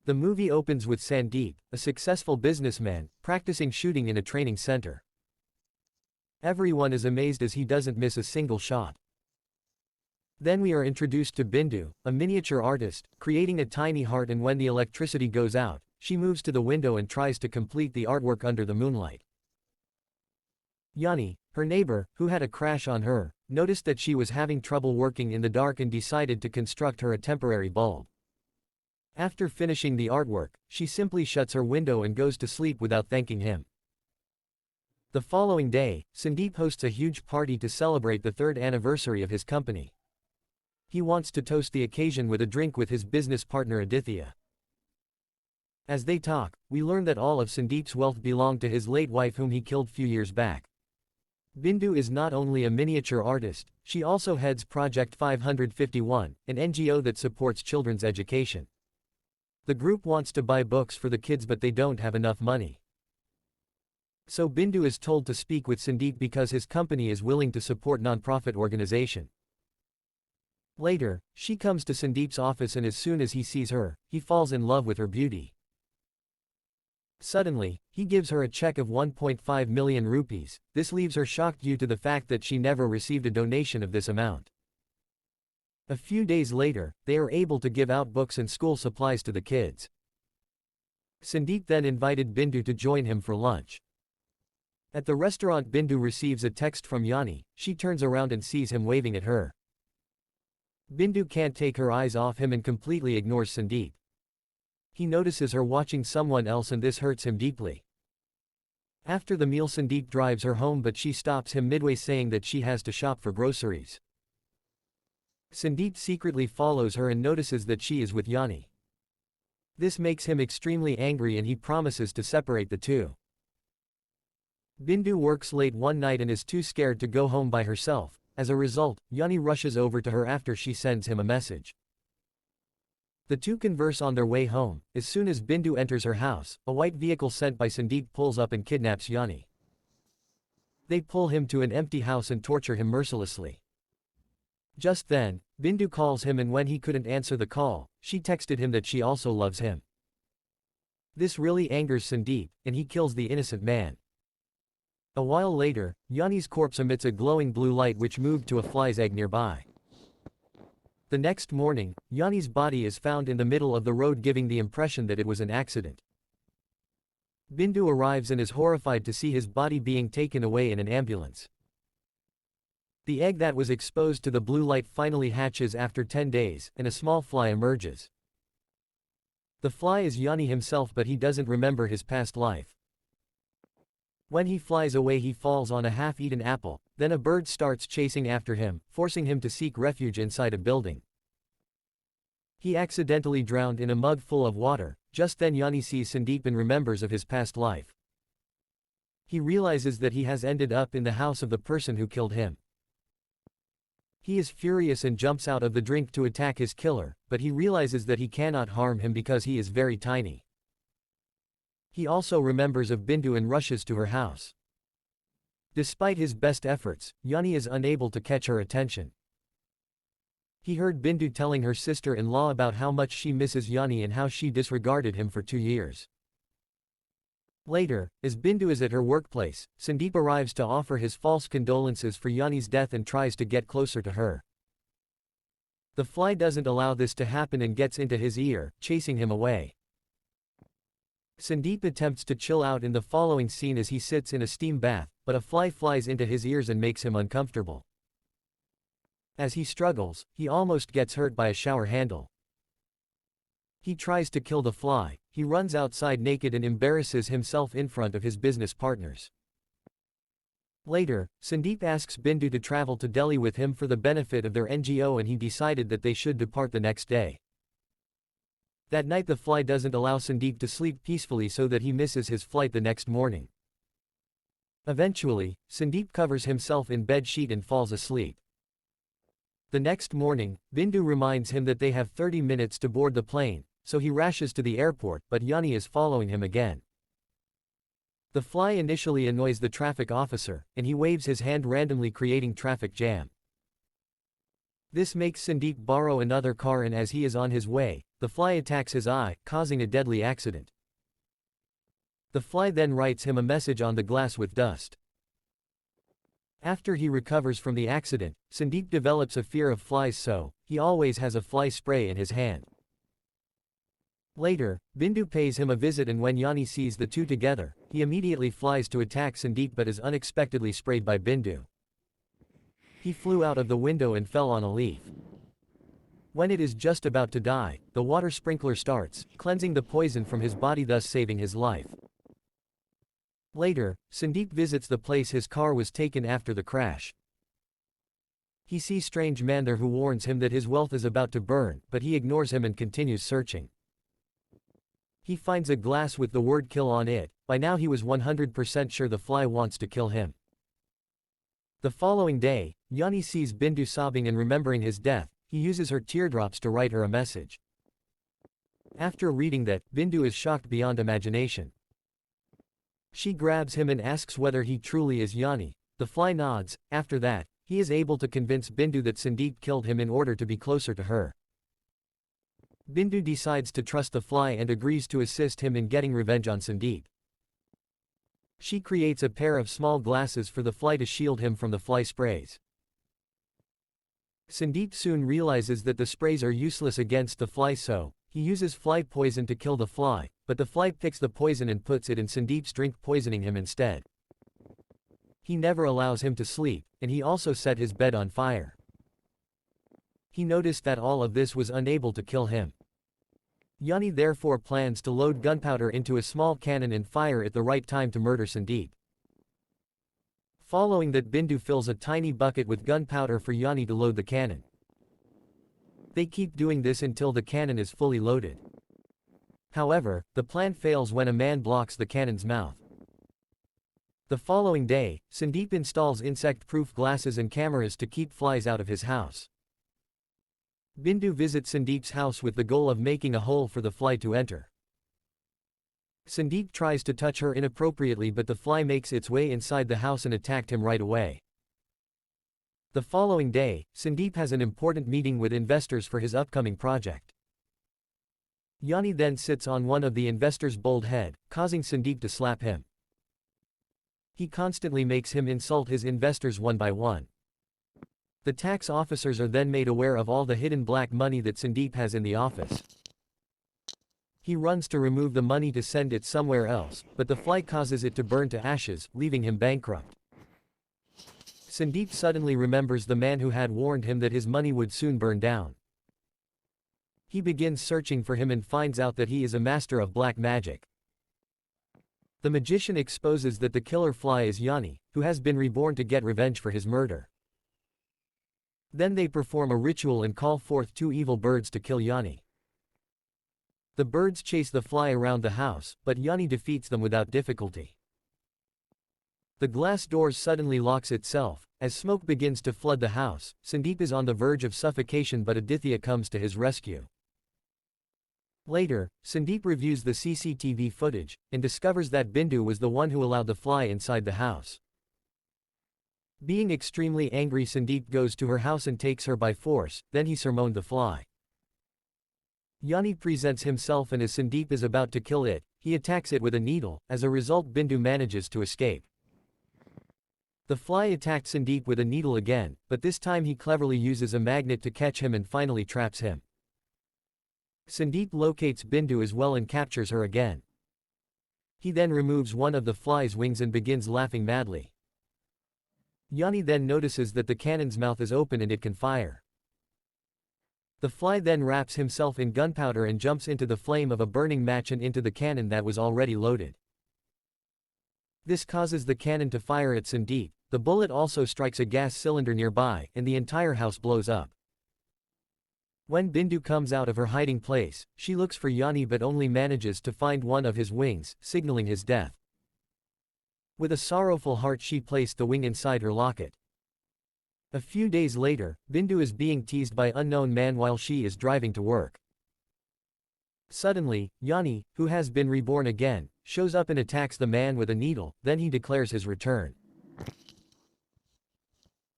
The movie opens with Sandeep, a successful businessman, practicing shooting in a training center. Everyone is amazed as he doesn't miss a single shot. Then we are introduced to Bindu, a miniature artist, creating a tiny heart, and when the electricity goes out, she moves to the window and tries to complete the artwork under the moonlight. Nani, her neighbor, who had a crush on her, noticed that she was having trouble working in the dark and decided to construct her a temporary bulb. After finishing the artwork, she simply shuts her window and goes to sleep without thanking him. The following day, Sandeep hosts a huge party to celebrate the 3rd anniversary of his company. He wants to toast the occasion with a drink with his business partner Aditya. As they talk, we learn that all of Sandeep's wealth belonged to his late wife whom he killed few years back. Bindu is not only a miniature artist, she also heads Project 551, an NGO that supports children's education. The group wants to buy books for the kids but they don't have enough money. So Bindu is told to speak with Sandeep because his company is willing to support non-profit organization. Later, she comes to Sandeep's office and as soon as he sees her, he falls in love with her beauty. Suddenly, he gives her a check of 1.5 million rupees. This leaves her shocked due to the fact that she never received a donation of this amount. A few days later, they are able to give out books and school supplies to the kids. Sandeep then invited Bindu to join him for lunch. At the restaurant, Bindu receives a text from Nani. She turns around and sees him waving at her. Bindu can't take her eyes off him and completely ignores Sandeep. He notices her watching someone else and this hurts him deeply. After the meal, Sandeep drives her home but she stops him midway saying that she has to shop for groceries. Sandeep secretly follows her and notices that she is with Nani. This makes him extremely angry and he promises to separate the two. Bindu works late one night and is too scared to go home by herself. As a result, Nani rushes over to her after she sends him a message. The two converse on their way home. As soon as Bindu enters her house, a white vehicle sent by Sandeep pulls up and kidnaps Nani. They pull him to an empty house and torture him mercilessly. Just then, Bindu calls him and when he couldn't answer the call, she texted him that she also loves him. This really angers Sandeep, and he kills the innocent man. A while later, Nani's corpse emits a glowing blue light which moved to a fly's egg nearby. The next morning, Nani's body is found in the middle of the road giving the impression that it was an accident. Bindu arrives and is horrified to see his body being taken away in an ambulance. The egg that was exposed to the blue light finally hatches after 10 days, and a small fly emerges. The fly is Nani himself but he doesn't remember his past life. When he flies away he falls on a half-eaten apple, then a bird starts chasing after him, forcing him to seek refuge inside a building. He accidentally drowned in a mug full of water. Just then Nani sees Sandeep and remembers of his past life. He realizes that he has ended up in the house of the person who killed him. He is furious and jumps out of the drink to attack his killer, but he realizes that he cannot harm him because he is very tiny. He also remembers of Bindu and rushes to her house. Despite his best efforts, Nani is unable to catch her attention. He heard Bindu telling her sister-in-law about how much she misses Nani and how she disregarded him for 2 years. Later, as Bindu is at her workplace, Sandeep arrives to offer his false condolences for Nani's death and tries to get closer to her. The fly doesn't allow this to happen and gets into his ear, chasing him away. Sandeep attempts to chill out in the following scene as he sits in a steam bath, but a fly flies into his ears and makes him uncomfortable. As he struggles, he almost gets hurt by a shower handle. He tries to kill the fly. He runs outside naked and embarrasses himself in front of his business partners. Later, Sandeep asks Bindu to travel to Delhi with him for the benefit of their NGO and he decided that they should depart the next day. That night the fly doesn't allow Sandeep to sleep peacefully so that he misses his flight the next morning. Eventually, Sandeep covers himself in bed sheet and falls asleep. The next morning, Bindu reminds him that they have 30 minutes to board the plane, so he rushes to the airport, but Nani is following him again. The fly initially annoys the traffic officer, and he waves his hand randomly creating traffic jam. This makes Sandeep borrow another car and as he is on his way, the fly attacks his eye, causing a deadly accident. The fly then writes him a message on the glass with dust. After he recovers from the accident, Sudeep develops a fear of flies, so he always has a fly spray in his hand. Later, Bindu pays him a visit, and when Nani sees the two together, he immediately flies to attack Sudeep but is unexpectedly sprayed by Bindu. He flew out of the window and fell on a leaf. When it is just about to die, the water sprinkler starts, cleansing the poison from his body, thus saving his life. Later, Sudeep visits the place his car was taken after the crash. He sees a strange man there who warns him that his wealth is about to burn, but he ignores him and continues searching. He finds a glass with the word kill on it. By now he was 100% sure the fly wants to kill him. The following day, Nani sees Bindu sobbing and remembering his death. He uses her teardrops to write her a message. After reading that, Bindu is shocked beyond imagination. She grabs him and asks whether he truly is Nani. The fly nods. After that, he is able to convince Bindu that Sudeep killed him in order to be closer to her. Bindu decides to trust the fly and agrees to assist him in getting revenge on Sudeep. She creates a pair of small glasses for the fly to shield him from the fly sprays. Sudeep soon realizes that the sprays are useless against the fly, so he uses fly poison to kill the fly, but the fly picks the poison and puts it in Sudeep's drink, poisoning him instead. He never allows him to sleep, and he also set his bed on fire. He noticed that all of this was unable to kill him. Nani therefore plans to load gunpowder into a small cannon and fire at the right time to murder Sudeep. Following that, Bindu fills a tiny bucket with gunpowder for Nani to load the cannon. They keep doing this until the cannon is fully loaded. However, the plan fails when a man blocks the cannon's mouth. The following day, Sudeep installs insect-proof glasses and cameras to keep flies out of his house. Bindu visits Sudeep's house with the goal of making a hole for the fly to enter. Sudeep tries to touch her inappropriately, but the fly makes its way inside the house and attacked him right away. The following day, Sudeep has an important meeting with investors for his upcoming project. Nani then sits on one of the investors' bald head, causing Sudeep to slap him. He constantly makes him insult his investors one by one. The tax officers are then made aware of all the hidden black money that Sudeep has in the office. He runs to remove the money to send it somewhere else, but the fly causes it to burn to ashes, leaving him bankrupt. Sudeep suddenly remembers the man who had warned him that his money would soon burn down. He begins searching for him and finds out that he is a master of black magic. The magician exposes that the killer fly is Nani, who has been reborn to get revenge for his murder. Then they perform a ritual and call forth two evil birds to kill Nani. The birds chase the fly around the house, but Nani defeats them without difficulty. The glass doors suddenly locks itself. As smoke begins to flood the house, Sudeep is on the verge of suffocation, but Aditya comes to his rescue. Later, Sudeep reviews the CCTV footage, and discovers that Bindu was the one who allowed the fly inside the house. Being extremely angry, Sudeep goes to her house and takes her by force, then he summoned the fly. Nani presents himself, and as Sudeep is about to kill it, he attacks it with a needle. As a result, Bindu manages to escape. The fly attacked Sudeep with a needle again, but this time he cleverly uses a magnet to catch him and finally traps him. Sudeep locates Bindu as well and captures her again. He then removes one of the fly's wings and begins laughing madly. Nani then notices that the cannon's mouth is open and it can fire. The fly then wraps himself in gunpowder and jumps into the flame of a burning match and into the cannon that was already loaded. This causes the cannon to fire at Sudeep. The bullet also strikes a gas cylinder nearby, and the entire house blows up. When Bindu comes out of her hiding place, she looks for Nani but only manages to find one of his wings, signaling his death. With a sorrowful heart, she placed the wing inside her locket. A few days later, Bindu is being teased by an unknown man while she is driving to work. Suddenly, Nani, who has been reborn again, shows up and attacks the man with a needle, then he declares his return.